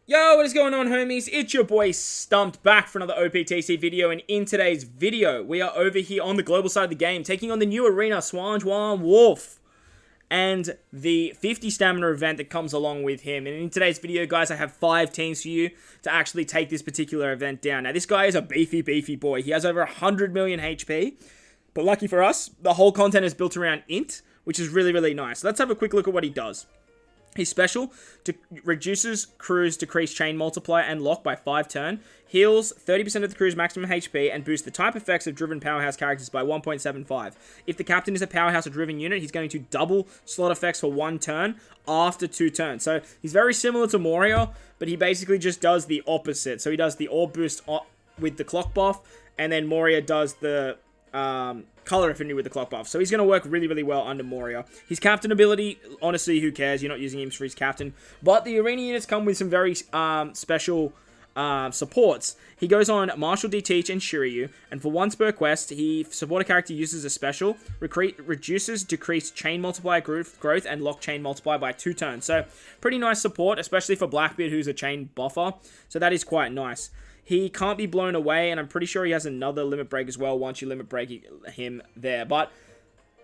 Yo, what is going on, homies? It's your boy Stumped back for another OPTC video, and in today's video, we are over here on the global side of the game, taking on the new arena, San Juan Wolf, and the 50 stamina event that comes along with him. And in today's video, guys, I have 5 teams for you to actually take this particular event down. Now, this guy is a beefy boy. He has over 100 million HP, but lucky for us, the whole content is built around int, which is really nice. Let's have a quick look at what he does. His special reduces crew's decreased chain multiplier and lock by 5 turn, heals 30% of the crew's maximum HP, and boosts the type effects of driven powerhouse characters by 1.75. If the captain is a powerhouse or driven unit, he's going to double slot effects for 1 turn after 2 turns. So he's very similar to Moria, but he basically just does the opposite. So he does the orb boost with the clock buff, and then Moria does the color affinity with the clock buff. So he's going to work really well under Moria. His captain ability, honestly, who cares? You're not using him for his captain. But the arena units come with some very special supports. He goes on Martial D-Teach and Shiryu, and for 1 per quest, he support a character uses a special, reduces decreased chain multiplier growth and lock chain multiplier by 2 turns. So pretty nice support, especially for Blackbeard, who's a chain buffer. So that is quite nice. He can't be blown away, and I'm pretty sure he has another limit break as well once you limit break him there. But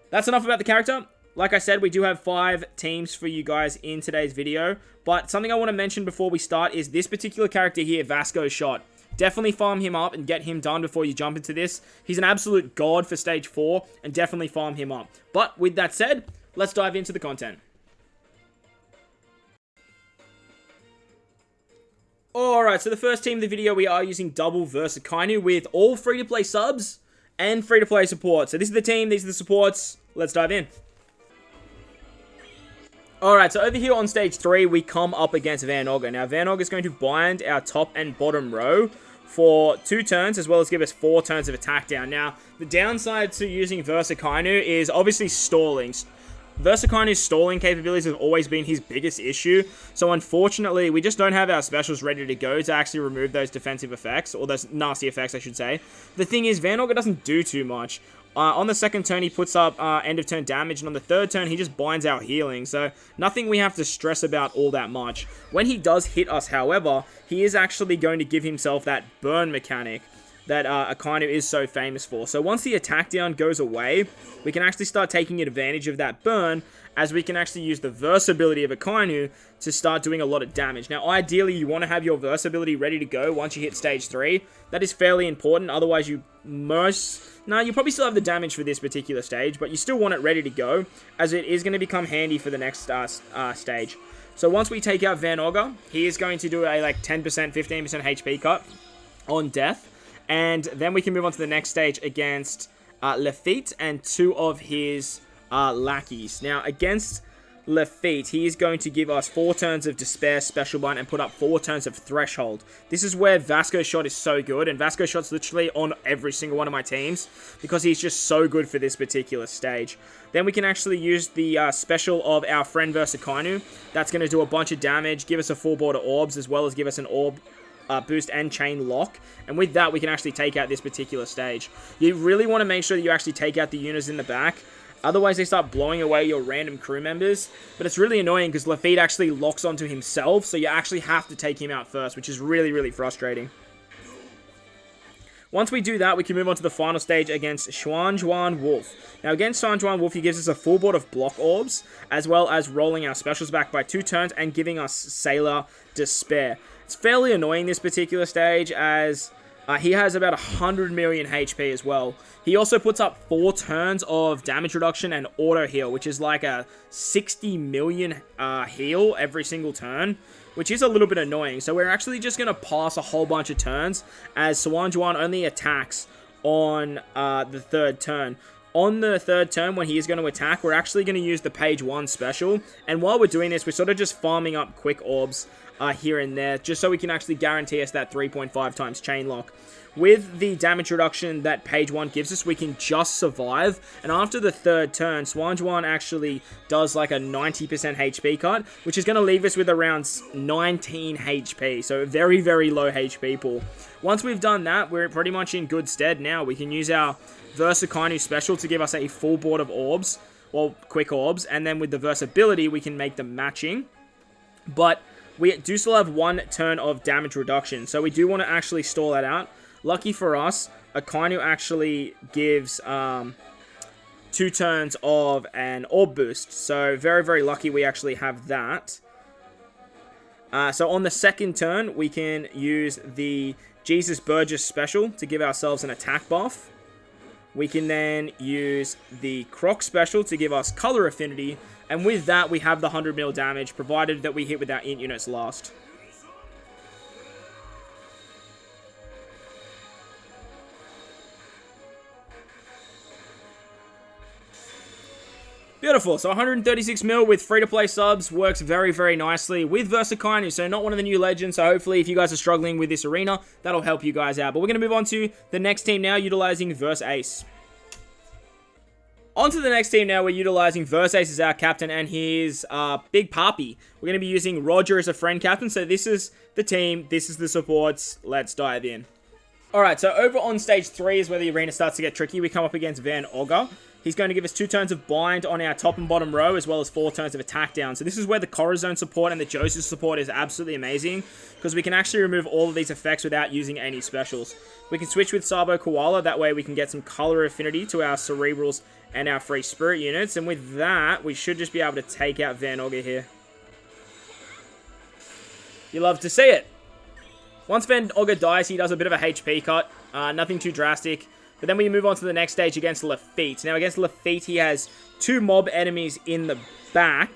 that's enough about the character. Like I said, we do have 5 teams for you guys in today's video. But something I want to mention before we start is this particular character here, Vasco Shot. Definitely farm him up and get him done before you jump into this. He's an absolute god for stage 4, and definitely farm him up. But with that said, let's dive into the content. Alright, so the first team of the video, we are using double versus Akainu with all free-to-play subs and free-to-play support. So this is the team, these are the supports. Let's dive in. Alright, so over here on stage 3, we come up against Vanogger. Now, Vanogger is going to bind our top and bottom row for 2 turns, as well as give us 4 turns of attack down. Now, the downside to using versus Akainu is obviously stalling. Akainu's stalling capabilities have always been his biggest issue, so unfortunately, we just don't have our specials ready to go to actually remove those defensive effects, or those nasty effects, I should say. The thing is, Vanogger doesn't do too much. On the second turn, he puts up end of turn damage, and on the third turn, he just binds our healing, so nothing we have to stress about all that much. When he does hit us, however, he is actually going to give himself that burn mechanic that Akainu is so famous for. So once the attack down goes away, we can actually start taking advantage of that burn, as we can actually use the versatility of Akainu to start doing a lot of damage. Now, ideally, you want to have your versatility ready to go once you hit stage 3. That is fairly important, otherwise you you probably still have the damage for this particular stage, but you still want it ready to go, as it is going to become handy for the next stage. So once we take out Vanogger, he is going to do a like 10%, 15% HP cut on death. And then we can move on to the next stage against Lafitte and 2 of his lackeys. Now, against Lafitte, he is going to give us 4 turns of Despair Special Bind and put up 4 turns of Threshold. This is where Vasco Shot is so good, and Vasco Shot's literally on every single one of my teams because he's just so good for this particular stage. Then we can actually use the special of our friend versus Akainu. That's going to do a bunch of damage, give us a full board of orbs, as well as give us an orb boost and chain lock, and with that we can actually take out this particular stage. You really want to make sure that you actually take out the units in the back, otherwise they start blowing away your random crew members. But it's really annoying because Lafitte actually locks onto himself, so you actually have to take him out first, which is really frustrating. Once we do that, we can move on to the final stage against San Juan Wolf. Now, against San Juan Wolf, he gives us a full board of block orbs, as well as rolling our specials back by 2 turns and giving us Sailor Despair. It's fairly annoying, this particular stage, as he has about 100 million HP as well. He also puts up 4 turns of damage reduction and auto heal, which is like a 60 million heal every single turn, which is a little bit annoying. So we're actually just going to pass a whole bunch of turns, as San Juan only attacks on the 3rd turn. On the 3rd turn, when he is going to attack, we're actually going to use the page 1 special. And while we're doing this, we're sort of just farming up quick orbs here and there, just so we can actually guarantee us that 3.5 times chain lock. With the damage reduction that page 1 gives us, we can just survive. And after the 3rd turn, San Juan actually does like a 90% HP cut, which is going to leave us with around 19 HP. So very low HP pool. Once we've done that, we're pretty much in good stead now. We can use our Versa Akainu special to give us a full board of orbs, well, quick orbs, and then with the versatility, we can make them matching. But we do still have 1 turn of damage reduction. So we do want to actually stall that out. Lucky for us, Akainu actually gives 2 turns of an orb boost. So very, very lucky we actually have that. So on the second turn, we can use the Jesus Burgess special to give ourselves an attack buff. We can then use the Croc special to give us color affinity. And with that, we have the 100 mil damage, provided that we hit with our int units last. Beautiful. So 136 mil with free-to-play subs works very, very nicely with versus Akainu. So not one of the new legends. So hopefully if you guys are struggling with this arena, that'll help you guys out. But we're going to move on to the next team now, utilizing versus Ace. On to the next team now, we're utilizing versus Ace as our captain and his Big Papi. We're going to be using Roger as a friend captain. So this is the team. This is the supports. Let's dive in. Alright, so over on stage 3 is where the arena starts to get tricky. We come up against Van Ogre. He's going to give us 2 turns of bind on our top and bottom row, as well as 4 turns of attack down. So this is where the Corazon support and the Joseph support is absolutely amazing, because we can actually remove all of these effects without using any specials. We can switch with Sabo Koala, that way we can get some color affinity to our Cerebrals and our Free Spirit units, and with that, we should just be able to take out Van Ogre here. You love to see it. Once Van Ogre dies, he does a bit of a HP cut, nothing too drastic. But then we move on to the next stage against Lafitte. Now, against Lafitte, he has 2 mob enemies in the back,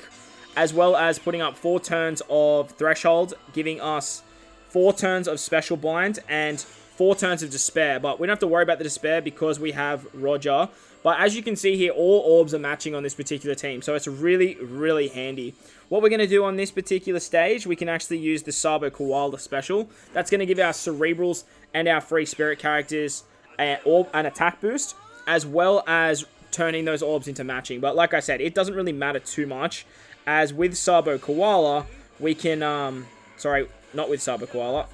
as well as putting up 4 turns of Threshold, giving us 4 turns of Special Bind and 4 turns of Despair. But we don't have to worry about the Despair because we have Roger. But as you can see here, all orbs are matching on this particular team. So it's really, really handy. What we're going to do on this particular stage, we can actually use the Sabo Koala special. That's going to give our Cerebrals and our Free Spirit characters an attack boost, as well as turning those orbs into matching. But like I said, it doesn't really matter too much, as with Sabo Koala, we can, sorry, not with Sabo Koala.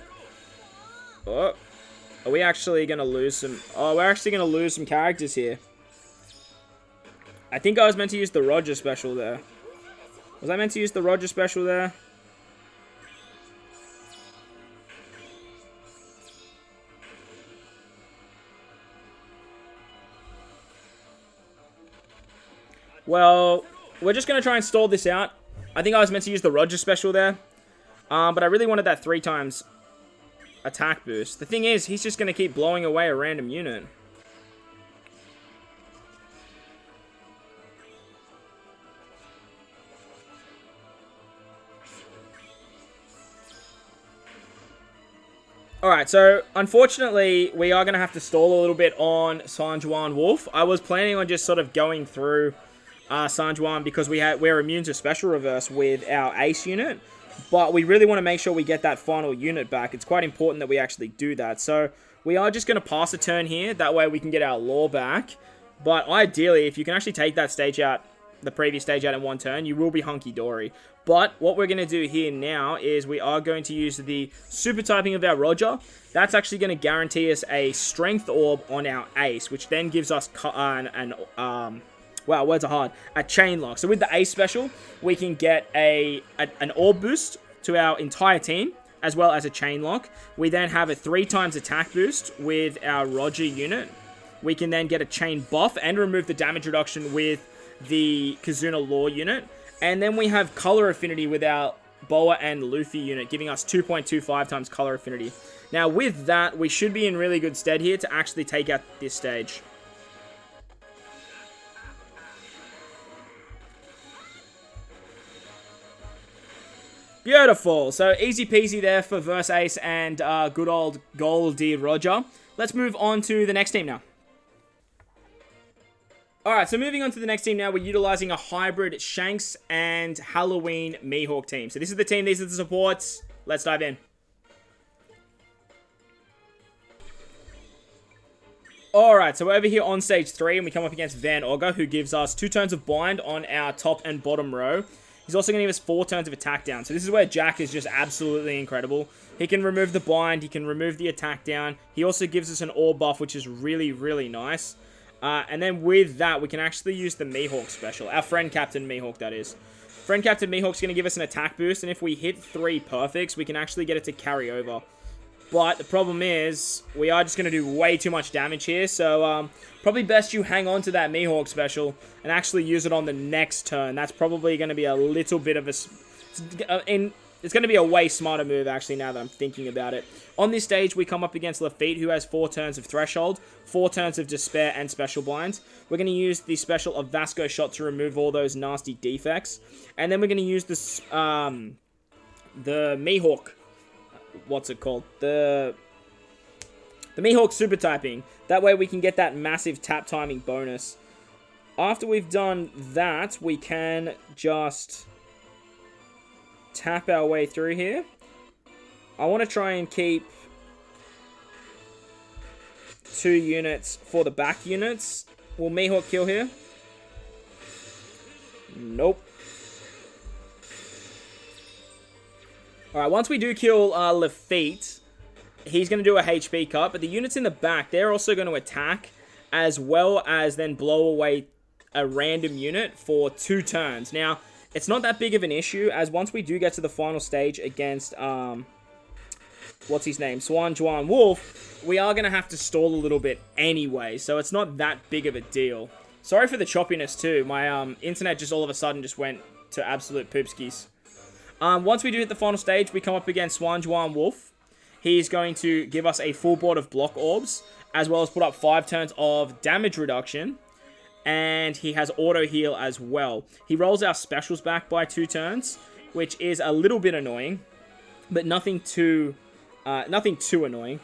Oh, are we actually going to lose some, oh, we're actually going to lose some characters here. I think I was meant to use the Roger special there. Was I meant to use the Roger special there? Well, we're just going to try and stall this out. I think I was meant to use the Roger special there. But I really wanted that 3 times attack boost. The thing is, he's just going to keep blowing away a random unit. Alright, so unfortunately, we are going to have to stall a little bit on San Juan Wolf. I was planning on just sort of going through San Juan because we're immune to special reverse with our Ace unit, but we really want to make sure we get that final unit back. It's quite important that we actually do that. So we are just going to pass a turn here. That way we can get our lore back. But ideally, if you can actually take that stage out, the previous stage out in 1 turn, you will be hunky-dory. But what we're going to do here now is we are going to use the super typing of our Roger. That's actually going to guarantee us a strength orb on our Ace, which then gives us wow, words are hard. A chain lock. So with the Ace special, we can get an orb boost to our entire team, as well as a chain lock. We then have a 3 times attack boost with our Roger unit. We can then get a chain buff and remove the damage reduction with the Kazuna Lore unit. And then we have color affinity with our Boa and Luffy unit, giving us 2.25 times color affinity. Now with that, we should be in really good stead here to actually take out this stage. Beautiful. So easy peasy there for Verse Ace and good old Goldie Roger. Let's move on to the next team now. Alright, so moving on to the next team now, we're utilizing a hybrid Shanks and Halloween Mihawk team. So this is the team, these are the supports. Let's dive in. Alright, so we're over here on stage 3, and we come up against Van Ogre, who gives us 2 turns of bind on our top and bottom row. He's also going to give us 4 turns of attack down. So this is where Jack is just absolutely incredible. He can remove the bind, he can remove the attack down. He also gives us an orb buff, which is really, really nice. And then with that, we can actually use the Mihawk special. Our friend Captain Mihawk, that is. Friend Captain Mihawk's going to give us an attack boost, and if we hit 3 perfects, we can actually get it to carry over. But the problem is, we are just going to do way too much damage here, so probably best you hang on to that Mihawk special and actually use it on the next turn. That's probably going to be a little bit of a... It's going to be a way smarter move, actually, now that I'm thinking about it. On this stage, we come up against Lafitte, who has 4 turns of Threshold, 4 turns of Despair, and Special Blind. We're going to use the special of Vasco Shot to remove all those nasty defects. And then we're going to use this, the Mihawk. What's it called? The Mihawk Super Typing. That way we can get that massive tap timing bonus. After we've done that, we can just tap our way through here. I want to try and keep 2 units for the back units. Will Mihawk kill here? Nope. Alright, once we do kill Lafitte, he's going to do a HP cut, but the units in the back, they're also going to attack, as well as then blow away a random unit for 2 turns. Now, it's not that big of an issue, as once we do get to the final stage against, what's his name, San Juan Wolf, we are going to have to stall a little bit anyway, so it's not that big of a deal. Sorry for the choppiness too, my internet just all of a sudden just went to absolute poopskis. Once we do hit the final stage, we come up against San Juan Wolf. He's going to give us a full board of block orbs, as well as put up 5 turns of damage reduction. And he has auto heal as well. He rolls our specials back by 2 turns, which is a little bit annoying, but nothing too annoying,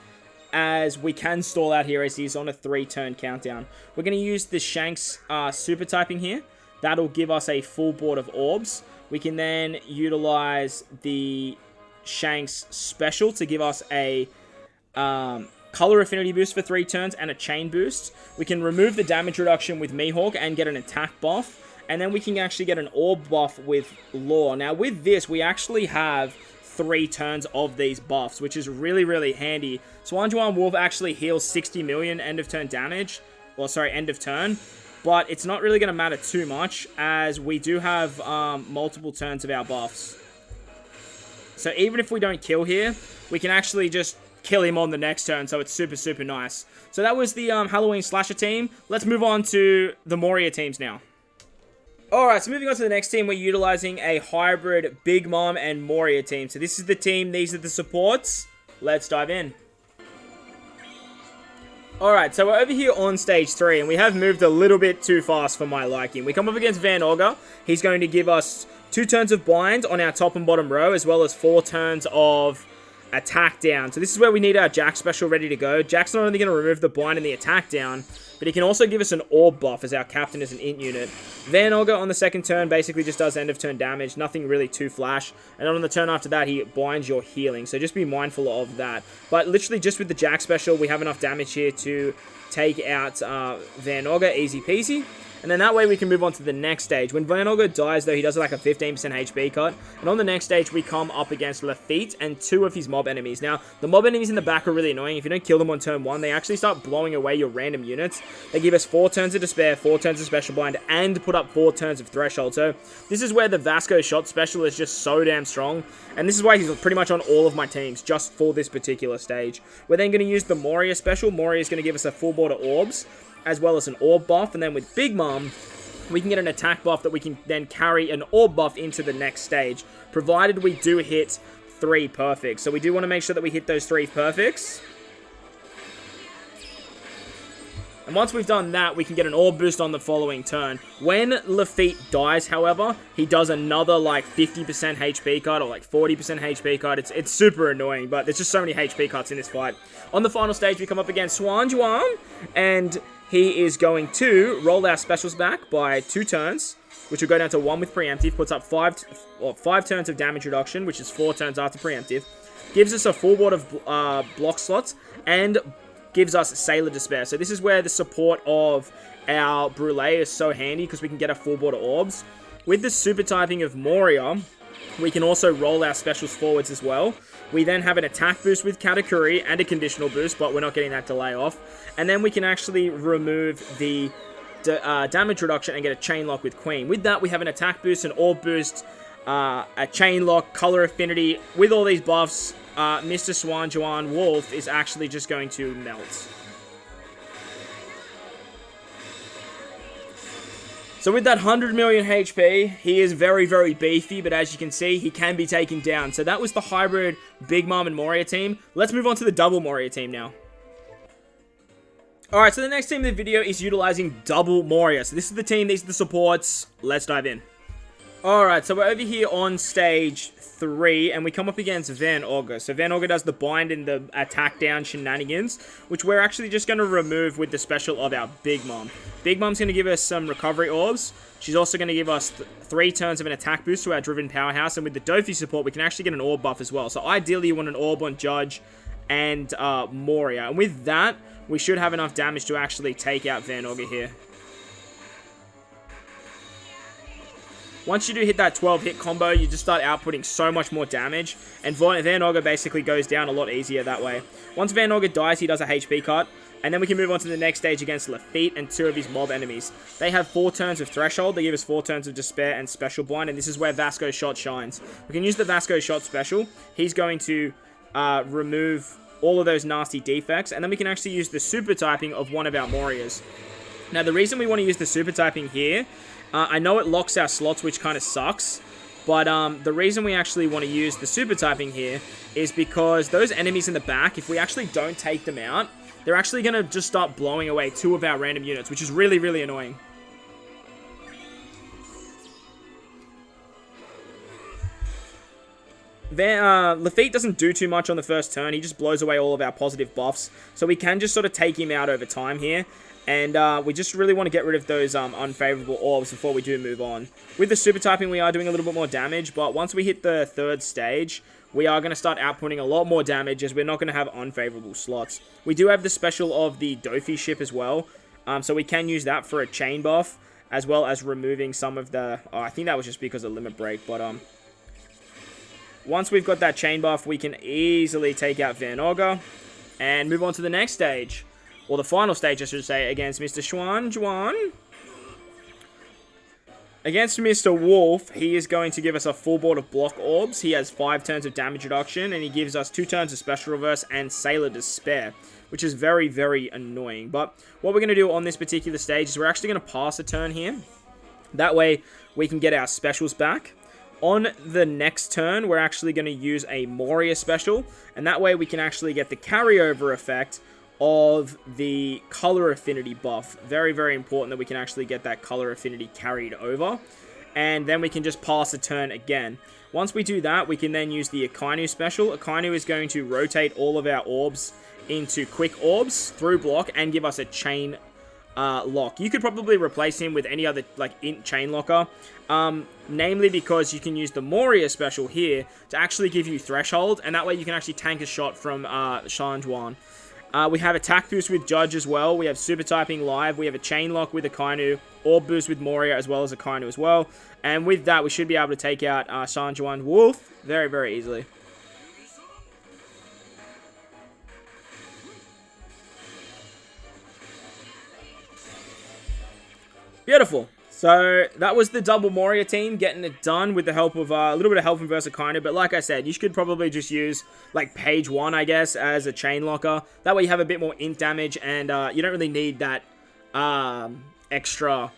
as we can stall out here as he's on a 3-turn countdown. We're going to use the Shanks super typing here. That'll give us a full board of orbs. We can then utilize the Shanks special to give us a color affinity boost for 3 turns and a chain boost. We can remove the damage reduction with Mihawk and get an attack buff. And then we can actually get an orb buff with Law. Now with this, we actually have 3 turns of these buffs, which is really, really handy. San Juan Wolf actually heals 60 million end of turn damage. Well, sorry, end of turn. But it's not really going to matter too much, as we do have multiple turns of our buffs. So even if we don't kill here, we can actually just kill him on the next turn, so it's super, super nice. So that was the Halloween Slasher team. Let's move on to the Moria teams now. Alright, so moving on to the next team, we're utilizing a hybrid Big Mom and Moria team. So this is the team, these are the supports. Let's dive in. Alright, so we're over here on stage 3, and we have moved a little bit too fast for my liking. We come up against Van Ogre. He's going to give us 2 turns of bind on our top and bottom row, as well as 4 turns of attack down. So this is where we need our Jack special ready to go. Jack's not only going to remove the bind and the attack down, but he can also give us an orb buff, as our captain is an int unit. Van Ogre on the second turn basically just does end of turn damage, nothing really too flash. And on the turn after that, he binds your healing, so just be mindful of that. But literally just with the Jack special, we have enough damage here to take out Van Ogre, easy peasy. And then that way we can move on to the next stage. When Van Ogre dies, though, he does like a 15% HP cut. And on the next stage, we come up against Lafitte and 2 of his mob enemies. Now, the mob enemies in the back are really annoying. If you don't kill them on turn 1, they actually start blowing away your random units. They give us 4 turns of Despair, 4 turns of Special Blind, and put up 4 turns of Threshold. So this is where the Vasco Shot special is just so damn strong. And this is why he's pretty much on all of my teams, just for this particular stage. We're then going to use the Moria special. Moria is going to give us a full board of orbs, as well as an orb buff. And then with Big Mom, we can get an attack buff that we can then carry an orb buff into the next stage, provided we do hit 3 perfects. So we do want to make sure that we hit those 3 perfects. And once we've done that, we can get an orb boost on the following turn. When Lafitte dies, however, he does another like 50% HP cut or like 40% HP cut. It's super annoying, but there's just so many HP cuts in this fight. On the final stage, we come up against San Juan, and he is going to roll our specials back by 2 turns, which will go down to 1 with preemptive, puts up 5 turns of damage reduction, which is 4 turns after preemptive, gives us a full board of block slots, and gives us Sailor Despair. So this is where the support of our Brûlé is so handy, because we can get a full board of orbs. With the super typing of Moria, we can also roll our specials forwards as well. We then have an attack boost with Katakuri and a conditional boost, but we're not getting that delay off. And then we can actually remove the damage reduction and get a chain lock with Queen. With that, we have an attack boost, an orb boost, a chain lock, color affinity. With all these buffs, Mr. San Juan Wolf is actually just going to melt. So with that 100 million HP, he is very, very beefy, but as you can see, he can be taken down. So that was the hybrid Big Mom and Moria team. Let's move on to the double Moria team now. Alright, so the next team in the video is utilizing double Moria. So this is the team, these are the supports. Let's dive in. Alright, so we're over here on stage 3, and we come up against Van Ogre. So Van Ogre does the bind and the attack down shenanigans, which we're actually just going to remove with the special of our Big Mom. Big Mom's going to give us some recovery orbs. She's also going to give us 3 turns of an attack boost to our Driven Powerhouse, and with the Dofi support, we can actually get an orb buff as well. So ideally, you want an orb on Judge and Moria, and with that, we should have enough damage to actually take out Van Ogre here. Once you do hit that 12 hit combo, you just start outputting so much more damage, and Van Ogre basically goes down a lot easier that way. Once Van Ogre dies, he does a HP cut, and then we can move on to the next stage against Lafitte and 2 of his mob enemies. They have 4 turns of Threshold, they give us 4 turns of Despair and Special Blind, and this is where Vasco Shot shines. We can use the Vasco Shot special. He's going to remove all of those nasty defects, and then we can actually use the super typing of one of our Morias. Now, the reason we want to use the super typing here, I know it locks our slots, which kind of sucks, but the reason we actually want to use the super typing here is because those enemies in the back, if we actually don't take them out, they're actually going to just start blowing away 2 of our random units, which is really, really annoying. Lafitte doesn't do too much on the first turn. He just blows away all of our positive buffs. So we can just sort of take him out over time here. And we just really want to get rid of those unfavorable orbs before we do move on. With the super typing, we are doing a little bit more damage. But once we hit the 3rd stage, we are going to start outputting a lot more damage as we're not going to have unfavorable slots. We do have the special of the Dofi ship as well. So we can use that for a chain buff, as well as removing some of the... Oh, I think that was just because of Limit Break, but... Once we've got that chain buff, we can easily take out Van Ogre and move on to the next stage. Or the final stage, I should say, against Mr. San Juan. Against Mr. Wolf, he is going to give us a full board of block orbs. He has 5 turns of damage reduction, and he gives us 2 turns of special reverse and Sailor Despair, which is very, very annoying. But what we're going to do on this particular stage is we're actually going to pass a turn here. That way, we can get our specials back. On the next turn, we're actually going to use a Moria special, and that way we can actually get the carryover effect of the color affinity buff. Very, very important that we can actually get that color affinity carried over, and then we can just pass a turn again. Once we do that, we can then use the Akainu special. Akainu is going to rotate all of our orbs into quick orbs through block and give us a chain lock. You could probably replace him with any other like int chain locker, namely because you can use the Moria special here to actually give you threshold, and that way you can actually tank a shot from San Juan. We have attack boost with Judge as well. We have super typing live. We have a chain lock with Akainu, orb boost with Moria as well as Akainu as well. And with that, we should be able to take out San Juan Wolf very, very easily. Beautiful. So that was the double Moria team getting it done with the help of a little bit of help from versus Akainu. But like I said, you could probably just use like page 1, I guess, as a chain locker. That way you have a bit more int damage, and you don't really need that extra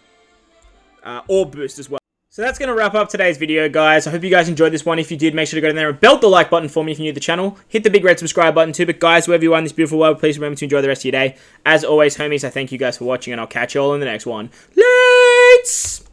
orb boost as well. So that's going to wrap up today's video, guys. I hope you guys enjoyed this one. If you did, make sure to go down there and belt the like button for me if you're new to the channel. Hit the big red subscribe button too. But guys, wherever you are in this beautiful world, please remember to enjoy the rest of your day. As always, homies, I thank you guys for watching, and I'll catch you all in the next one. Let's